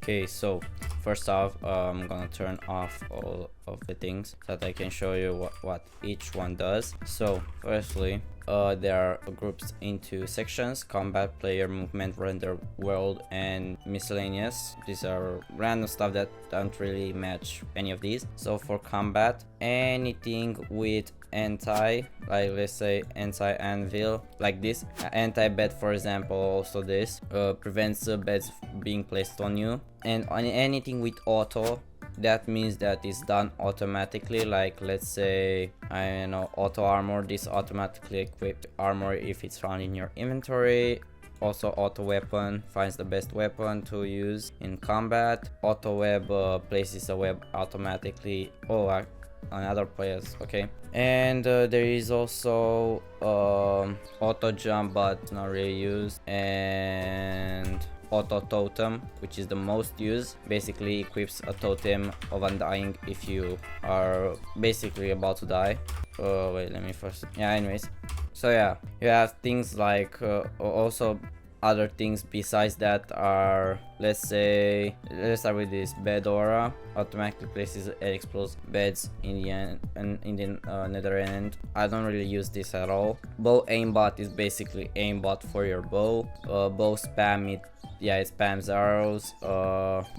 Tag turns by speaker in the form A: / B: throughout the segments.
A: Okay, so first off, I'm gonna turn off all of the things so that I can show you what each one does. So firstly, there are groups into sections: combat, player, movement, render, world, and miscellaneous. These are random stuff that don't really match any of these. So for combat, anything with anti, like let's say anti-anvil, like this anti-bed for example, also this prevents the beds being placed on you. And on anything with auto, that means that it's done automatically, like let's say, I don't know, auto armor, this automatically equipped armor if it's found in your inventory. Also auto weapon finds the best weapon to use in combat. Auto web places a web automatically on other players. Okay, and there is also auto jump, but not really used, and auto totem, which is the most used. Basically equips a totem of undying if you are basically about to die. Wait, let me first, yeah, anyways. So yeah, you have things like also other things besides that are, let's say, let's start with this bed aura. Automatically places and explodes beds in the end, and in the nether end. I don't really use this at all. Bow aimbot is basically aimbot for your bow. Bow spam it, yeah, it spams arrows.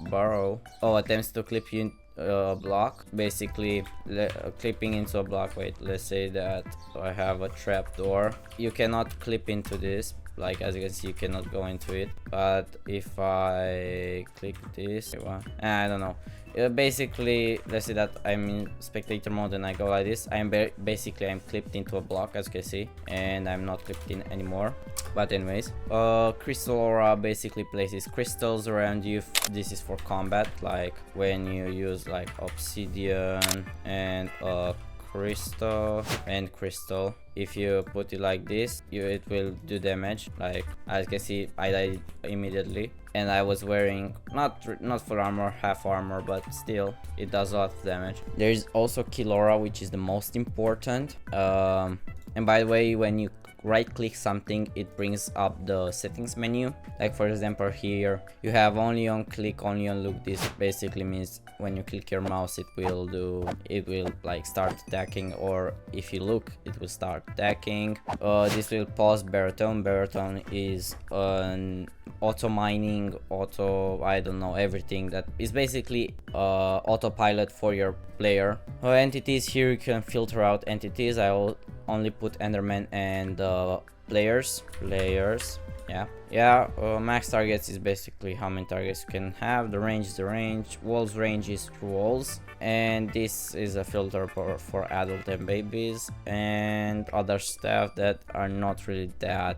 A: Burrow attempts to clip you block, basically clipping into a block. Wait, let's say that I have a trap door. You cannot clip into this, like as you can see, you cannot go into it. But if I click this, I don't know, basically let's say that I'm in spectator mode and I go like this, I'm basically I'm clipped into a block, as you can see, and I'm not clipped in anymore. But anyways, crystal aura basically places crystals around you. This is for combat, like when you use like obsidian and crystal. If you put it like this, it will do damage. Like as you can see, I died immediately, and I was wearing not full armor, half armor, but still it does a lot of damage. There is also kill aura, which is the most important. And by the way, when you right click something, it brings up the settings menu. Like for example, here you have only on click, only on look. This basically means when you click your mouse, it will like start attacking, or if you look, it will start attacking. This will pause baritone. Baritone is an auto mining, I don't know, everything that is basically autopilot for your player. Entities, here you can filter out entities. I will only put enderman and players. Max targets is basically how many targets you can have. The range is the range. Walls range is through walls, and this is a filter for adult and babies and other stuff that are not really that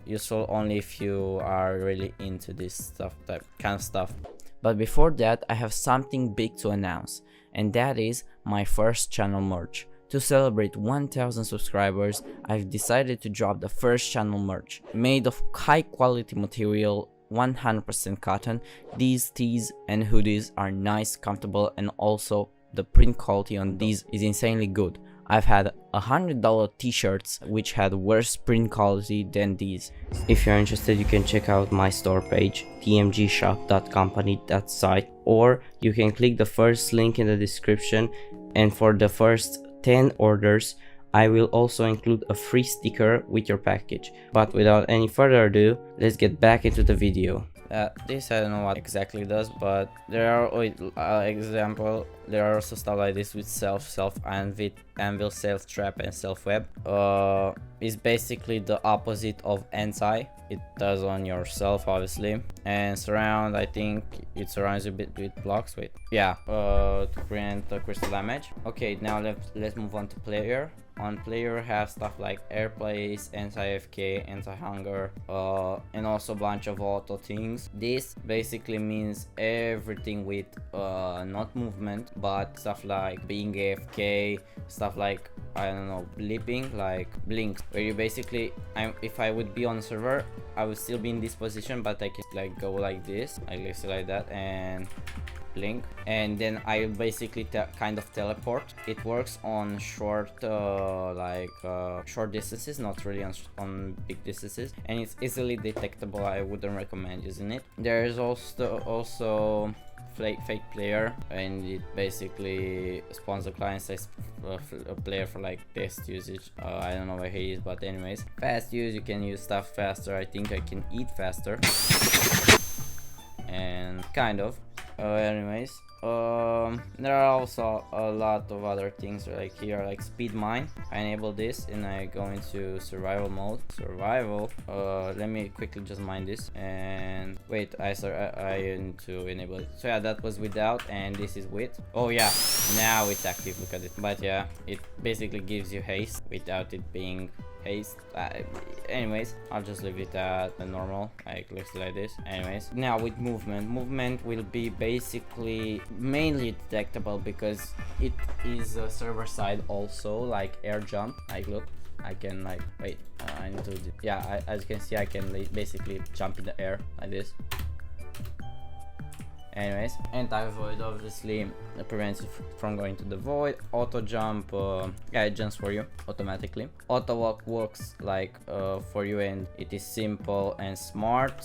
A: useful, only if you are really into this stuff, type kind of stuff. But before that, I have something big to announce, and that is my first channel merch. To celebrate 1000 subscribers, I've decided to drop the first channel merch, made of high quality material, 100% cotton. These tees and hoodies are nice, comfortable, and also the print quality on these is insanely good. I've had $100 t-shirts which had worse print quality than these. If you're interested, you can check out my store page, tmgshop.company.site, or you can click the first link in the description, and for the first 10 orders, I will also include a free sticker with your package. But without any further ado, let's get back into the video. This I don't know what exactly it does, but there are example, there are also stuff like this with self anvil, self trap, and self web. Is basically the opposite of anti. It does on yourself, obviously. And surround, I think it surrounds you a bit with blocks. Wait, yeah, to prevent the crystal damage. Okay, now let's move on to player. On player, have stuff like air place, anti-AFK, anti-hunger, and also a bunch of auto things. This basically means everything with not movement, but stuff like being AFK, stuff like I don't know, bleeping, like blinks, where you basically, if I would be on a server, I would still be in this position, but I can like go like this, like that, and blink, and then I basically kind of teleport. It works on short short distances, not really on big distances, and it's easily detectable. I wouldn't recommend using it. There is also fake player, and it basically spawns the client size a player for like test usage. I don't know where he is, but anyways, fast use, you can use stuff faster. I think I can eat faster, and kind of. Anyways, there are also a lot of other things like here, like speed mine. I enable this and I go into survival mode. Let me quickly just mine this, and wait, I need to enable it. So yeah, that was without, and this is with. Oh yeah, now it's active, look at it. But yeah, it basically gives you haste without it being haste. Anyways, I'll just leave it at the normal, like looks like this. Anyways, now with movement will be basically mainly detectable because it is a server side also, like air jump. Like look, I can like wait, I need to yeah, as you can see, I can basically jump in the air like this. Anyways, anti-void obviously prevents you from going to the void. Auto jump, yeah, it jumps for you automatically. Auto walk works like for you, and it is simple and smart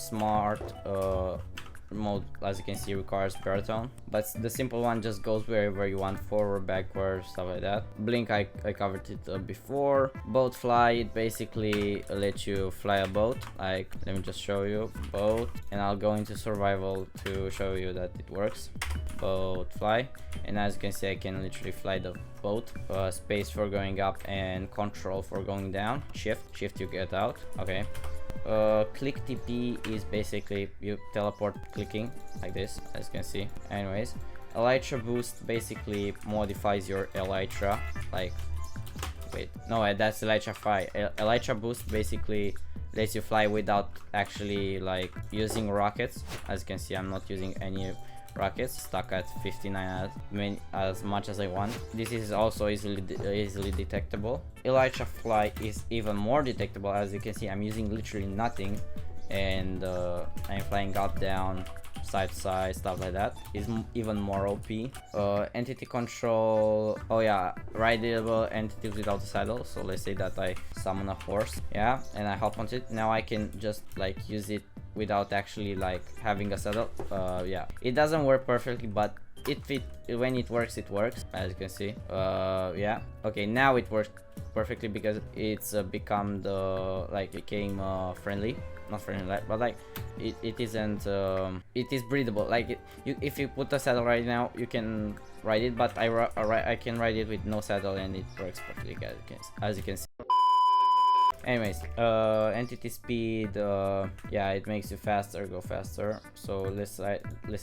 A: mode, as you can see, requires baritone, but the simple one just goes wherever you want, forward, backward, stuff like that. Blink, I covered it before. Boat fly, it basically lets you fly a boat. Like, let me just show you boat, and I'll go into survival to show you that it works. Boat fly, and as you can see, I can literally fly the boat. Space for going up and control for going down. Shift you get out. Okay. Click TP is basically you teleport clicking like this, as you can see. Anyways, Elytra boost basically modifies your Elytra, like wait, no, that's Elytra fly. Elytra boost basically lets you fly without actually like using rockets. As you can see, I'm not using any rockets, stuck at 59 as much as I want. This is also easily detectable. Elytra fly is even more detectable. As you can see, I'm using literally nothing, and I'm flying up, down, side to side, stuff like that. Is even more OP. Entity control, oh yeah, rideable entities without a saddle. So let's say that I summon a horse, yeah, and I hop onto it. Now I can just like use it without actually like having a saddle. Yeah, it doesn't work perfectly, but when it works, as you can see. Yeah, okay, now it works perfectly because it's become became friendly, not friendly, but like it isn't it is breathable. Like if you put a saddle right now, you can ride it, but I can ride it with no saddle, and it works perfectly, as you can see. Anyways, entity speed, yeah, it makes you faster, go faster. So let's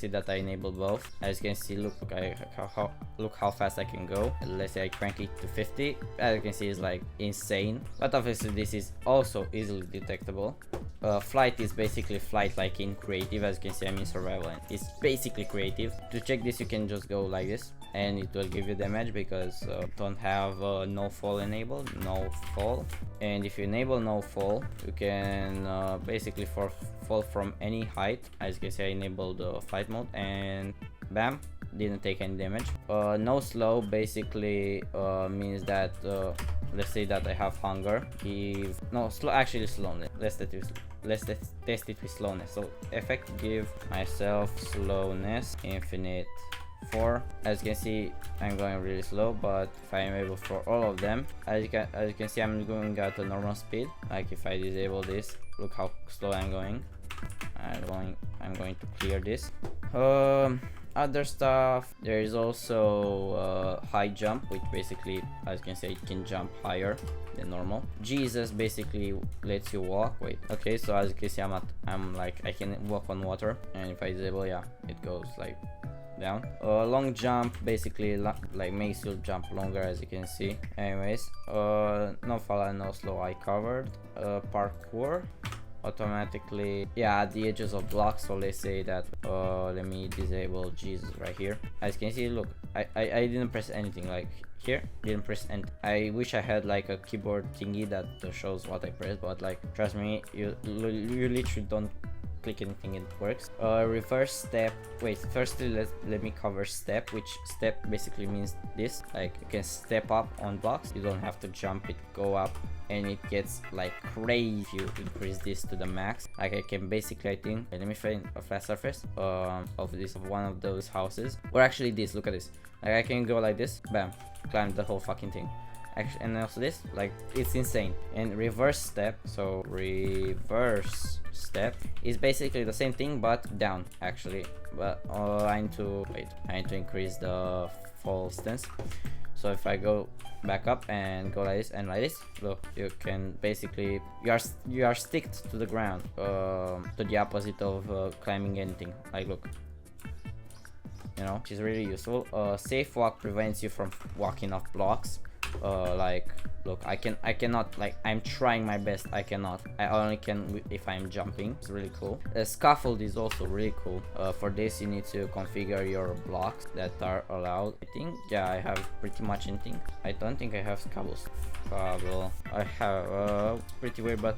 A: see that I enable both. As you can see, look how fast I can go. Let's say I crank it to 50. As you can see, it's like insane. But obviously this is also easily detectable. Flight is basically flight like in creative. As you can see, I'm in survival and it's basically creative. To check this, you can just go like this, and it will give you damage because don't have no fall enabled, no fall. And if you enable no fall, you can basically fall from any height. As you can see, I enabled flight mode, and bam, didn't take any damage. No slow basically means that let's say that I have hunger. Actually slowness. Let's test it with slowness. So effect, give myself slowness infinite 4. As you can see, I'm going really slow, but if I enable for all of them, as you can see, I'm going at a normal speed. Like if I disable this, look how slow I'm going. I'm going to clear this. Other stuff, there is also high jump, which basically, as you can see, it can jump higher than normal. Jesus basically lets you walk. Wait, okay, so as you can see, I can walk on water, and if I disable, yeah, it goes like down. Long jump basically like makes you jump longer, as you can see. Anyways, no fall and no slow I covered. Parkour, automatically, yeah, at the edges of blocks. So let's say that let me disable Jesus right here. As you can see, look, I didn't press anything. Like here, didn't press enter. I wish I had like a keyboard thingy that shows what I pressed, but like trust me, you literally don't click anything, it works. Reverse step. Wait, firstly let me cover step, which step basically means this, like you can step up on blocks, you don't have to jump it, go up, and it gets like crazy if you increase this to the max. Like I can basically, I think, let me find a fast surface of one of those houses, or actually this, look at this, like I can go like this, bam, climb the whole fucking thing. Actually, and also this, like it's insane. And reverse step, so reverse step is basically the same thing but down actually, but I need to increase the fall distance. So if I go back up and go like this and like this, look, you can basically, you are sticked to the ground, to the opposite of climbing anything. Like look, you know, which is really useful. Safe walk prevents you from walking off blocks. Like look, I cannot, like I'm trying my best, I cannot, I only can if I'm jumping. It's really cool. Scaffold is also really cool. For this you need to configure your blocks that are allowed. I think, yeah, I have pretty much anything. I don't think I have scaffold. I have pretty weird, but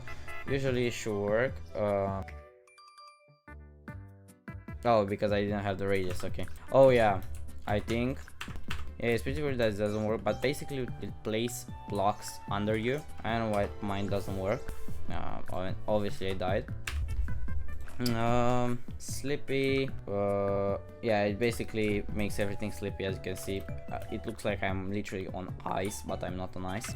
A: usually it should work. Oh, because I didn't have the radius. Okay. Oh yeah, I think, yeah, it's pretty weird that it doesn't work, but basically it places blocks under you. I don't know why mine doesn't work. Obviously I died. Slippy, yeah, it basically makes everything slippy. As you can see, it looks like I'm literally on ice, but I'm not on ice.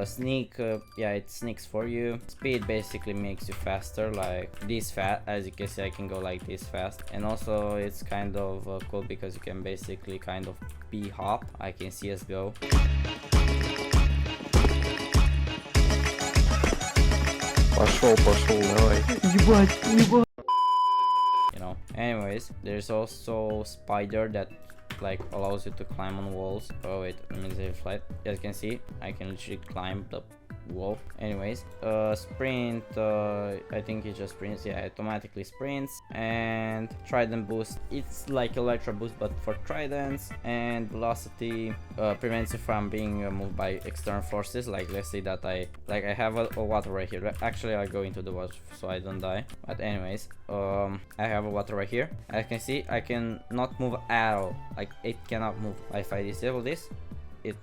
A: Sneak, yeah, it sneaks for you. Speed basically makes you faster, like this fast. As you can see, I can go like this fast, and also it's kind of cool because you can basically kind of hop. I can see us go.
B: Пошел, давай.
A: Ебать. You know. Anyways, there's also spider that like allows you to climb on walls. Oh wait, let me save flight. As you can see, I can literally climb the wall. Anyways, sprint, I think it just sprints. Yeah, it automatically sprints. And trident boost, it's like electro boost but for tridents. And velocity prevents you from being moved by external forces. Like let's say that I have a water right here. Actually I'll go into the water so I don't die, but anyways, I have a water right here. As you can see, I can not move at all. Like it cannot move. If I disable this, it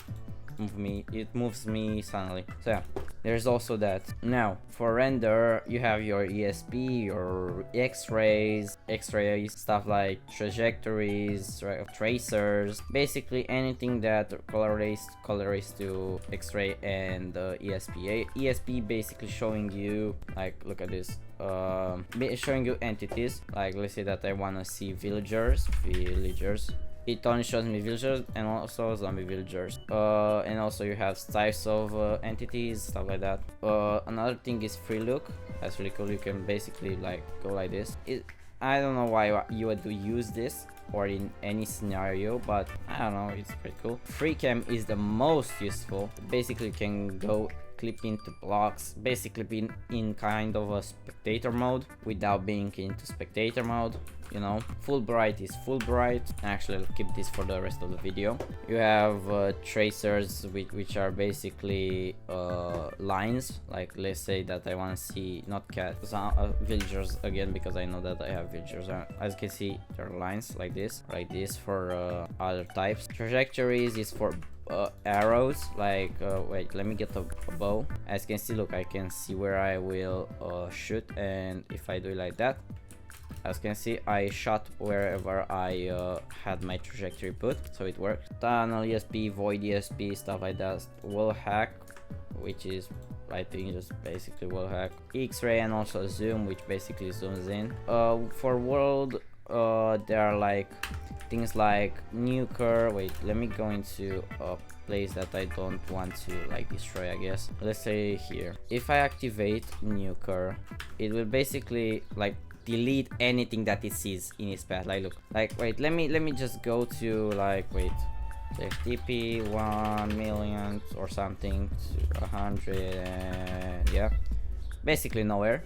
A: moves me suddenly. So yeah, there's also that. Now for render, you have your ESP, your x-rays, stuff like trajectories, tracers, basically anything that correlates to x-ray and ESP. ESP basically showing you, like look at this, showing you entities. Like let's say that I want to see villagers. It only shows me villagers and also zombie villagers. And also you have types of entities, stuff like that. Another thing is free look. That's really cool. You can basically like go like this. I don't know why you would use this or in any scenario, but I don't know, it's pretty cool. Free cam is the most useful. Basically you can go clip into blocks, basically being in kind of a spectator mode without being into spectator mode, you know. Full bright is full bright. Actually I'll keep this for the rest of the video. You have tracers, which are basically lines. Like let's say that I want to see not villagers again, because I know that I have villagers. As you can see, there are lines like this for other types. Trajectories is for arrows. Like wait, let me get a bow. As you can see, look, I can see where I will shoot, and if I do it like that, as you can see, I shot wherever I had my trajectory put, so it works. Tunnel ESP, void ESP, stuff like that. Wall hack, which is, I think, just basically wall hack. X-ray and also zoom, which basically zooms in. For world, there are like things like nuker. Wait, let me go into a place that I don't want to like destroy, I guess. Let's say here. If I activate nuker, it will basically like delete anything that it sees in its path. Like look, like wait, let me just go to like, wait, TP 1 million or something to 100, and yeah, basically nowhere.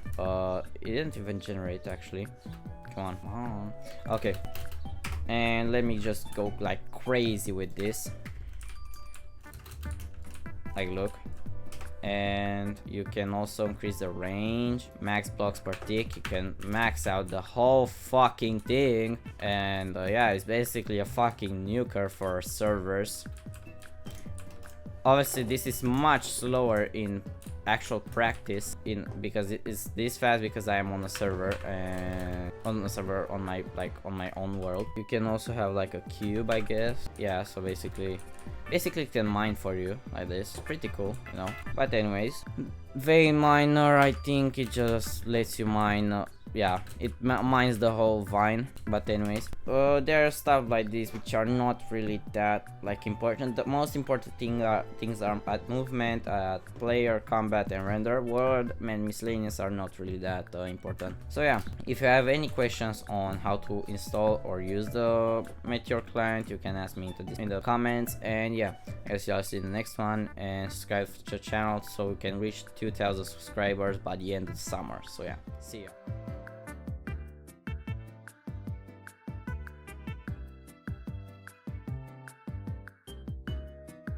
A: It didn't even generate actually. Come on. Okay, and let me just go like crazy with this. Like, look. And you can also increase the range, max blocks per tick. You can max out the whole fucking thing. And yeah, it's basically a fucking nuker for servers. Obviously this is much slower in actual practice because it is this fast because I am on a server and on my own world. You can also have like a cube, I guess. Yeah, so basically it can mine for you like this. Pretty cool, you know. But anyways, vein miner, I think it just lets you mine yeah, it mines the whole vine. But anyways, there are stuff like this which are not really that like important. The most important things are at movement, at player, combat, and render. World and miscellaneous are not really that important. So yeah, if you have any questions on how to install or use the Meteor client, you can ask me in the comments. And yeah, I'll see you in the next one, and subscribe to the channel so we can reach 2,000 subscribers by the end of the summer. So yeah, see ya.